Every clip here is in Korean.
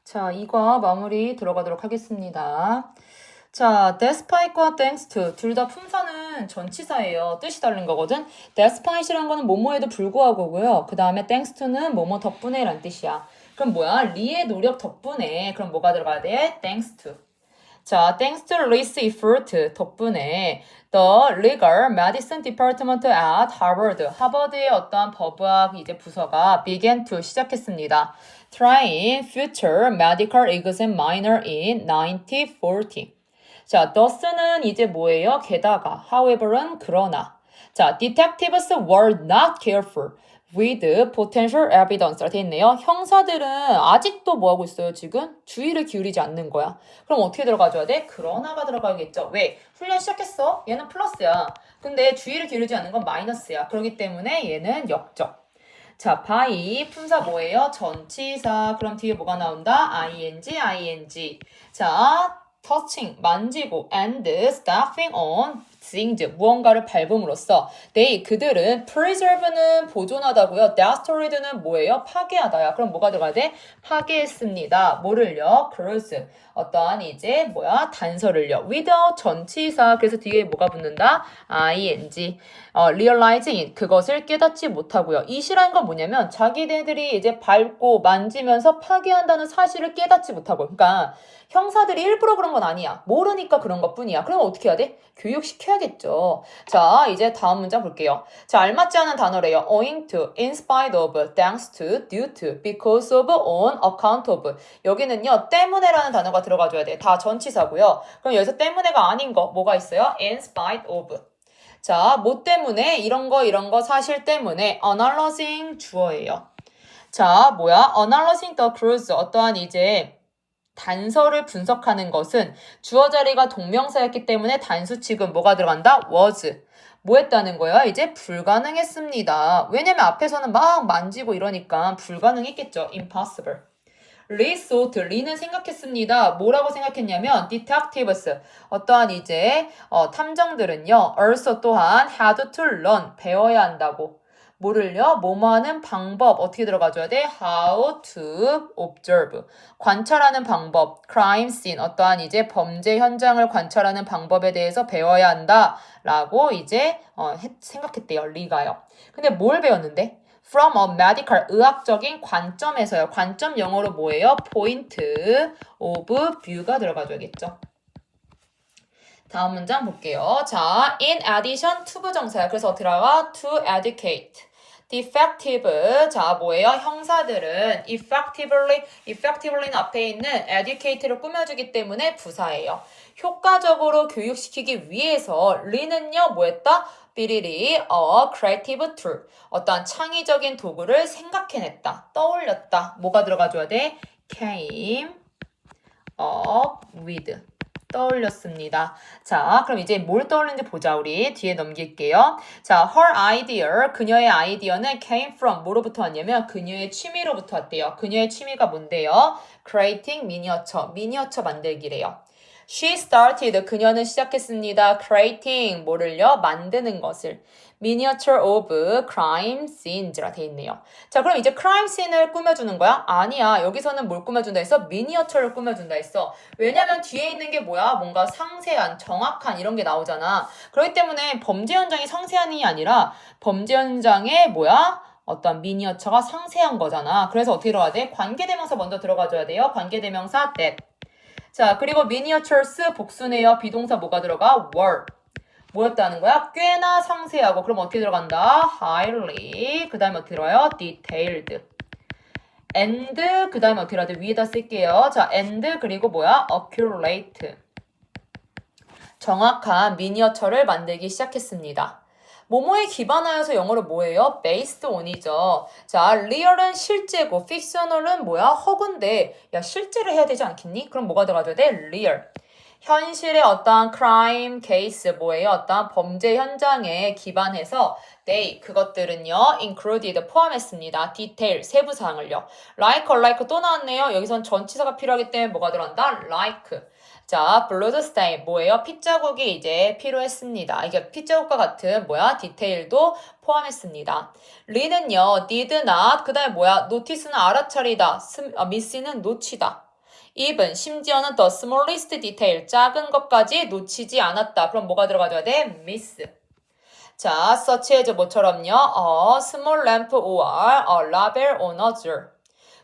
자, 이과 마무리 들어가도록 하겠습니다. 자, despite과 thanks to 둘 다 품사는 전치사예요. 뜻이 다른 거거든. despite이란 거는 뭐뭐에도 불구하고고요. 그 다음에 thanks to는 뭐뭐 덕분에 란 뜻이야. 그럼 뭐야? 리의 노력 덕분에. 그럼 뭐가 들어가야 돼? thanks to. 자, thanks to Lee's effort 덕분에 the legal medicine department at Harvard, 하버드의 어떠한 법의학 이제 부서가 began to 시작했습니다. Trying future medical examiner in 1940. 자, thus는 이제 뭐예요? 게다가, however은 그러나. 자, detectives were not careful with potential evidence 돼 있네요. 형사들은 아직도 뭐하고 있어요, 지금? 주의를 기울이지 않는 거야. 그럼 어떻게 들어가줘야 돼? 그러나가 들어가야겠죠. 왜? 훈련 시작했어. 얘는 플러스야. 근데 주의를 기울이지 않는 건 마이너스야. 그렇기 때문에 얘는 역적. 자, by 품사 뭐예요? 전치사. 그럼 뒤에 뭐가 나온다? ing. 자, touching 만지고 and stepping on things 무언가를 밟음으로써 그들은 preserve는 보존하다고요. destroyed는 뭐예요? 파괴하다야. 그럼 뭐가 들어가야 돼? 파괴했습니다. 뭐를요? cruise 어떠한 이제 단서를요. without 전치사. 그래서 뒤에 뭐가 붙는다? ing. realizing 그것을 깨닫지 못하고요. 이시라는 건 뭐냐면 자기네들이 이제 밟고 만지면서 파괴한다는 사실을 깨닫지 못하고. 그러니까 형사들이 일부러 그런 건 아니야. 모르니까 그런 것 뿐이야. 그러면 어떻게 해야 돼? 교육시켜야겠죠. 자, 이제 다음 문장 볼게요. 자, 알맞지 않은 단어래요. owing to, in spite of, thanks to, due to, because of, on account of. 여기는요, 때문에라는 단어가 들어가줘야 돼. 다 전치사고요. 그럼 여기서 때문에가 아닌 거 뭐가 있어요? in spite of. 자, 뭐 때문에? 이런 거 사실 때문에 analyzing 주어예요. 자, analyzing the clues 어떠한 이제 단서를 분석하는 것은 주어 자리가 동명사였기 때문에 단수 취급 뭐가 들어간다? was. 뭐 했다는 거야? 이제 불가능했습니다. 왜냐면 앞에서는 막 만지고 이러니까 불가능했겠죠. impossible. Lee thought, 리는 생각했습니다. 뭐라고 생각했냐면 detectives, 어떠한 이제 탐정들은요. also 또한 had to learn, 배워야 한다고. 뭐를요? 뭐뭐하는 방법 어떻게 들어가줘야 돼? How to observe 관찰하는 방법 crime scene 어떠한 이제 범죄 현장을 관찰하는 방법에 대해서 배워야 한다라고 이제 생각했대요. 리가요. 근데 뭘 배웠는데? From a medical 의학적인 관점에서요. 관점 영어로 뭐예요? Point of view가 들어가줘야겠죠. 다음 문장 볼게요. 자, in addition to 부정사야. 그래서 들어가 to educate. defective. 자, 뭐예요? 형사들은 effectively는 앞에 있는 educate를 꾸며주기 때문에 부사예요. 효과적으로 교육시키기 위해서 리는요, 뭐했다? 삐리리 a creative tool. 어떠한 창의적인 도구를 생각해냈다. 떠올렸다. 뭐가 들어가줘야 돼? came up with. 떠올렸습니다. 자, 그럼 이제 뭘 떠올리는지 보자. 우리 뒤에 넘길게요. 자, her idea, 그녀의 아이디어는 came from 뭐로부터 왔냐면 그녀의 취미로부터 왔대요. 그녀의 취미가 뭔데요? creating miniature, 미니어처 만들기래요. She started, 그녀는 시작했습니다. creating, 뭐를요? 만드는 것을. miniature of crime scenes라 돼 있네요. 자, 그럼 이제 crime scene을 꾸며주는 거야? 아니야. 여기서는 뭘 꾸며준다 했어? miniature를 꾸며준다 했어. 왜냐면 뒤에 있는 게 뭐야? 뭔가 상세한, 정확한 이런 게 나오잖아. 그렇기 때문에 범죄 현장이 상세한이 아니라 범죄 현장에 어떤 미니어처가 상세한 거잖아. 그래서 어떻게 들어가야 돼? 관계대명사 먼저 들어가줘야 돼요. 관계대명사 that. 자, 그리고 miniatures 복수네요. 비동사 뭐가 들어가? were. 뭐였다는 거야? 꽤나 상세하고. 그럼 어떻게 들어간다? highly. 그 다음에 어떻게 들어가요? detailed. and 그 다음에 어떻게 해야 돼? 위에다 쓸게요. 자, and 그리고 accurate. 정확한 미니어처를 만들기 시작했습니다. 뭐뭐에 기반하여서 영어로 뭐예요? based on이죠. 자, real은 실제고 fictional은 허구인데 야 실제로 해야 되지 않겠니? 그럼 뭐가 들어가줘야 돼? real. 현실의 어떠한 crime case 어떠한 범죄 현장에 기반해서 그것들은요 included 포함했습니다. detail 세부 사항을요. like 또 나왔네요. 여기선 전치사가 필요하기 때문에 뭐가 들어간다? like. 자, blood stain 핏자국이 이제 필요했습니다. 이게 핏자국과 같은 디테일도 포함했습니다. 리는요 did not 그 다음에 notice는 알아차리다, miss는 놓치다. even 심지어는 the smallest detail 작은 것까지 놓치지 않았다. 그럼 뭐가 들어가줘야 돼? miss. 자, such as 뭐처럼요? A small lamp or a label on a jar.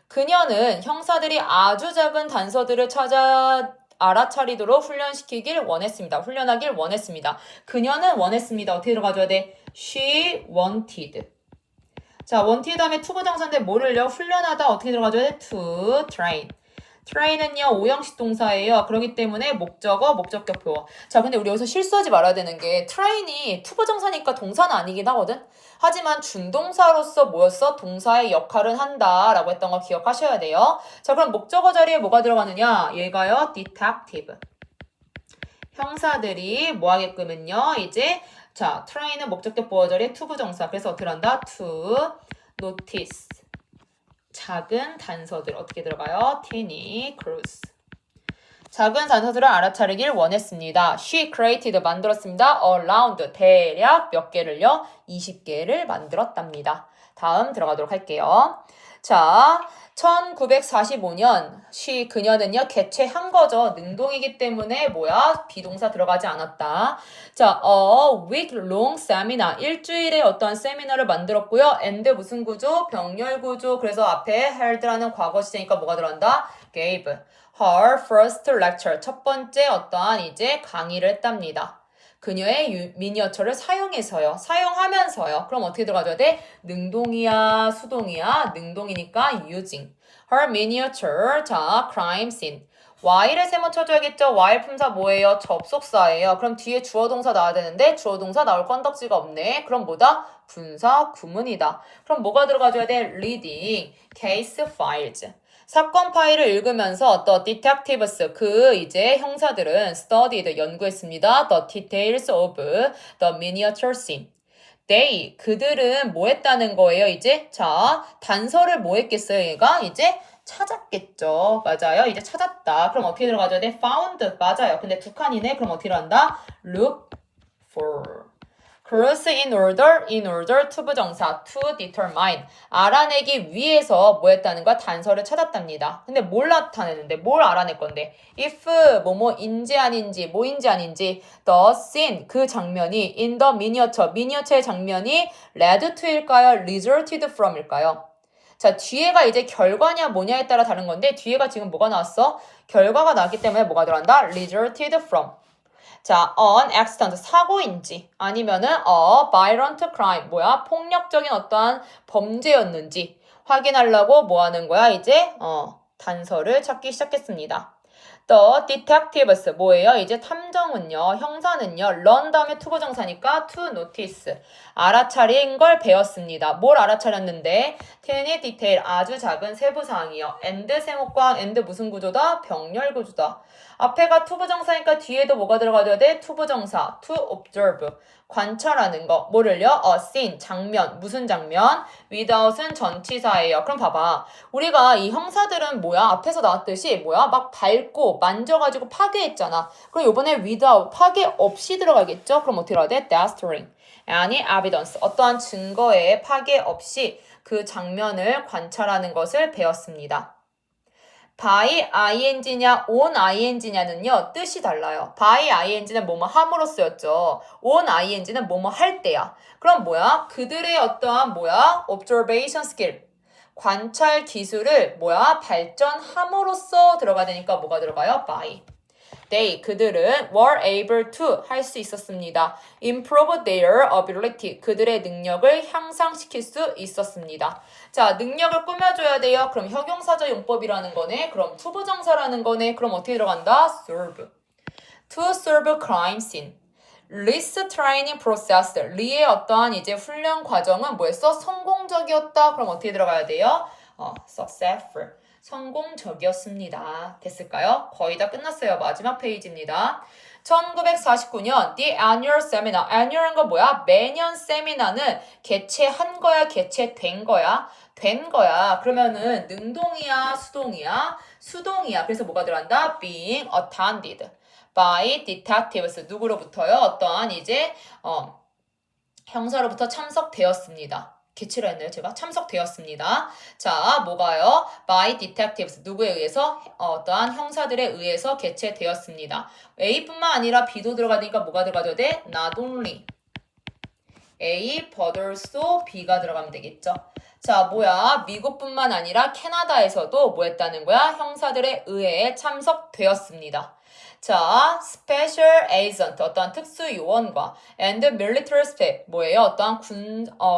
그녀는 형사들이 아주 작은 단서들을 찾아 알아차리도록 훈련하길 원했습니다. 그녀는 원했습니다. 어떻게 들어가줘야 돼? She wanted. 자, wanted 다음에 to 부정사인데 뭐를요? 훈련하다 어떻게 들어가줘야 돼? To train. train은요, 오형식 동사예요. 그렇기 때문에 목적어, 목적격표. 자, 근데 우리 여기서 실수하지 말아야 되는 게 train이 to 부정사니까 동사는 아니긴 하거든? 하지만 준동사로서 뭐였어? 동사의 역할은 한다라고 했던 거 기억하셔야 돼요. 자, 그럼 목적어 자리에 뭐가 들어가느냐? 얘가요, detective. 형사들이 뭐 하게끔은요, 이제 자, train은 목적격 보어 자리에 to 부정사. 그래서 어떻게 한다? to notice. 작은 단서들 어떻게 들어가요? tiny clues. 작은 단서들을 알아차리길 원했습니다. She created 만들었습니다. around 대략 몇 개를요? 20개를 만들었답니다. 다음 들어가도록 할게요. 자, 1945년 그녀는요 개최한 거죠. 능동이기 때문에 뭐야? 비동사 들어가지 않았다. 자, a week long seminar 일주일에 어떠한 세미나를 만들었고요. and 무슨 구조? 병렬 구조. 그래서 앞에 held라는 과거 시제니까 뭐가 들어간다? gave her first lecture 첫 번째 어떠한 이제 강의를 했답니다. 그녀의 미니어처를 사용하면서요. 그럼 어떻게 들어가줘야 돼? 능동이야, 수동이야? 능동이니까 using. Her miniature, 자, crime scene. while에 세모 쳐줘야겠죠? while 품사 뭐예요? 접속사예요. 그럼 뒤에 주어 동사 나와야 되는데 주어 동사 나올 건덕지가 없네. 그럼 뭐다? 분사 구문이다. 그럼 뭐가 들어가줘야 돼? reading, case files. 사건 파일을 읽으면서 the detectives 그 이제 형사들은 studied 연구했습니다. the details of the miniature scene. They 그들은 뭐 했다는 거예요 이제? 자 단서를 뭐 했겠어요 얘가? 이제 찾았겠죠. 맞아요. 이제 찾았다. 그럼 어떻게 들어가줘야 돼? found 맞아요. 근데 두 칸이네. 그럼 어떻게 한다? look for. Cross in order to 부정사 to determine 알아내기 위해서 뭐 했다는 거야? 단서를 찾았답니다. 근데 뭘 나타내는데 뭘 알아낼 건데 if 뭐뭐인지 아닌지 뭐인지 아닌지 the scene 그 장면이 in the miniature의 장면이 led to일까요? resulted from일까요? 자 뒤에가 이제 결과냐 뭐냐에 따라 다른 건데 뒤에가 지금 뭐가 나왔어? 결과가 나왔기 때문에 뭐가 들어간다? resulted from. 자, an accident, 사고인지 아니면은 a violent crime, 뭐야? 폭력적인 어떠한 범죄였는지 확인하려고 뭐 하는 거야? 이제 단서를 찾기 시작했습니다. The detectives 뭐예요? 이제 탐정은요, 형사는요, learn 다음에 to 부정사니까 to notice 알아차린 걸 배웠습니다. 뭘 알아차렸는데? tiny detail 아주 작은 세부사항이요. and 세목과 and 무슨 구조다? 병렬 구조다. 앞에가 to 부정사니까 뒤에도 뭐가 들어가야 돼? to 부정사, to observe 관찰하는 거. 뭐를요? a scene 장면. 무슨 장면? without은 전치사예요. 그럼 봐봐. 우리가 이 형사들은 뭐야? 앞에서 나왔듯이 뭐야? 막 밟고 만져가지고 파괴했잖아. 그럼 이번에 without 파괴 없이 들어가겠죠? 그럼 어떻게 해야 돼? destroying. 아니 evidence 어떠한 증거에 파괴 없이 그 장면을 관찰하는 것을 배웠습니다. by ing냐 on ing냐는요 뜻이 달라요. by ing는 뭐뭐 함으로써였죠. on ing는 뭐뭐 할 때야. 그럼 뭐야? 그들의 어떠한 뭐야? observation skill 관찰 기술을 뭐야? 발전함으로써 들어가야 되니까 뭐가 들어가요? by. They 그들은 were able to 할 수 있었습니다. improve their ability 그들의 능력을 향상시킬 수 있었습니다. 자, 능력을 꾸며줘야 돼요. 그럼 형용사적 용법이라는 거네. 그럼 투부정사라는 거네. 그럼 어떻게 들어간다? serve. To serve crime scene. Lee's training process. 리의 어떠한 이제 훈련 과정은 뭐였어? 성공적이었다. 그럼 어떻게 들어가야 돼요? successful. 성공적이었습니다. 됐을까요? 거의 다 끝났어요. 마지막 페이지입니다. 1949년 The Annual Seminar. Annual은 건 뭐야? 매년 세미나는 개최한 거야? 개최된 거야? 된 거야. 그러면은 능동이야? 수동이야? 수동이야. 그래서 뭐가 들어간다? Being attended by detectives. 누구로부터요? 어떠한 이제 형사로부터 참석되었습니다. 개최를 했나요? 제가 참석되었습니다. 자, 뭐가요? By detectives. 누구에 의해서? 어떠한 형사들에 의해서 개최되었습니다. A뿐만 아니라 B도 들어가니까 뭐가 들어가줘야 돼? Not only A, but also B가 들어가면 되겠죠. 자, 뭐야? 미국뿐만 아니라 캐나다에서도 뭐 했다는 거야? 형사들에 의해 참석되었습니다. 자, special agent, 어떠한 특수 요원과 and military staff, 뭐예요? 어떠한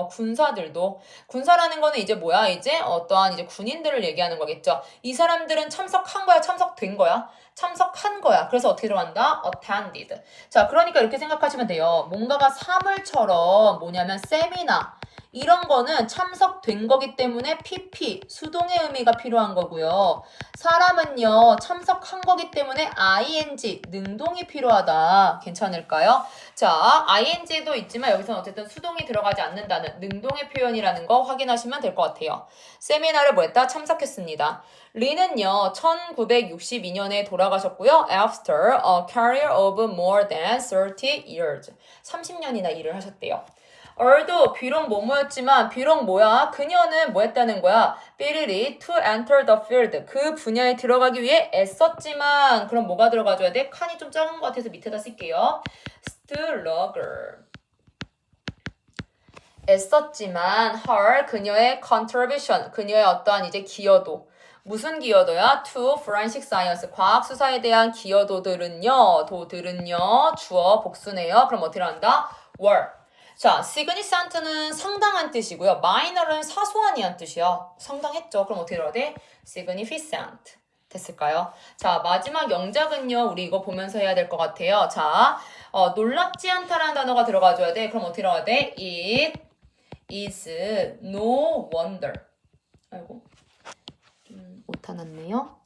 군사들도. 군사라는 거는 이제 뭐야? 이제 어떠한 이제 군인들을 얘기하는 거겠죠. 이 사람들은 참석한 거야? 참석된 거야? 참석한 거야. 그래서 어떻게 들어간다? attended. 자, 그러니까 이렇게 생각하시면 돼요. 뭔가가 사물처럼 뭐냐면 세미나 이런 거는 참석된 거기 때문에 PP, 수동의 의미가 필요한 거고요. 사람은요, 참석한 거기 때문에 ing, 능동이 필요하다. 괜찮을까요? 자, ing도 있지만 여기서는 어쨌든 수동이 들어가지 않는다는 능동의 표현이라는 거 확인하시면 될 것 같아요. 세미나를 뭐 했다? 참석했습니다. 리는요, 1962년에 돌아가셨고요. After a career of more than 30 years. 30년이나 일을 하셨대요. 얼도 비록 뭐뭐였지만 비록 뭐야? 그녀는 뭐 했다는 거야? 삐리리 to enter the field. 그 분야에 들어가기 위해 애썼지만 그럼 뭐가 들어가줘야 돼? 칸이 좀 작은 것 같아서 밑에다 쓸게요. struggle. 애썼지만 her 그녀의 contribution 그녀의 어떠한 이제 기여도 무슨 기여도야? to forensic science 과학 수사에 대한 기여도들은요 주어 복수네요. 그럼 어떻게 한다? were. 자, significant는 상당한 뜻이고요. minor은 사소한이란 뜻이야. 상당했죠. 그럼 어떻게 들어야 돼? significant. 됐을까요? 자, 마지막 영작은요. 우리 이거 보면서 해야 될 것 같아요. 자, 놀랍지 않다라는 단어가 들어가줘야 돼. 그럼 어떻게 들어가야 돼? It is no wonder. 아이고, 좀 오타났네요.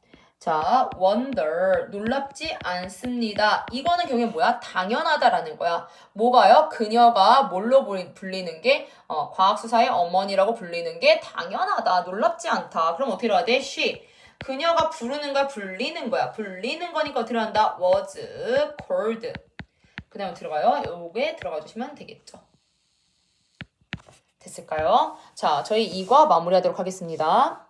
자, wonder, 놀랍지 않습니다. 이거는 경우에 뭐야? 당연하다라는 거야. 뭐가요? 그녀가 뭘로 불리는 게 과학수사의 어머니라고 불리는 게 당연하다, 놀랍지 않다. 그럼 어떻게 해야 돼? she. 그녀가 부르는 걸 불리는 거야. 불리는 거니까 어떻게 한다? was called. 그 다음에 들어가요. 요게 들어가 주시면 되겠죠. 됐을까요? 자, 저희 이과 마무리하도록 하겠습니다.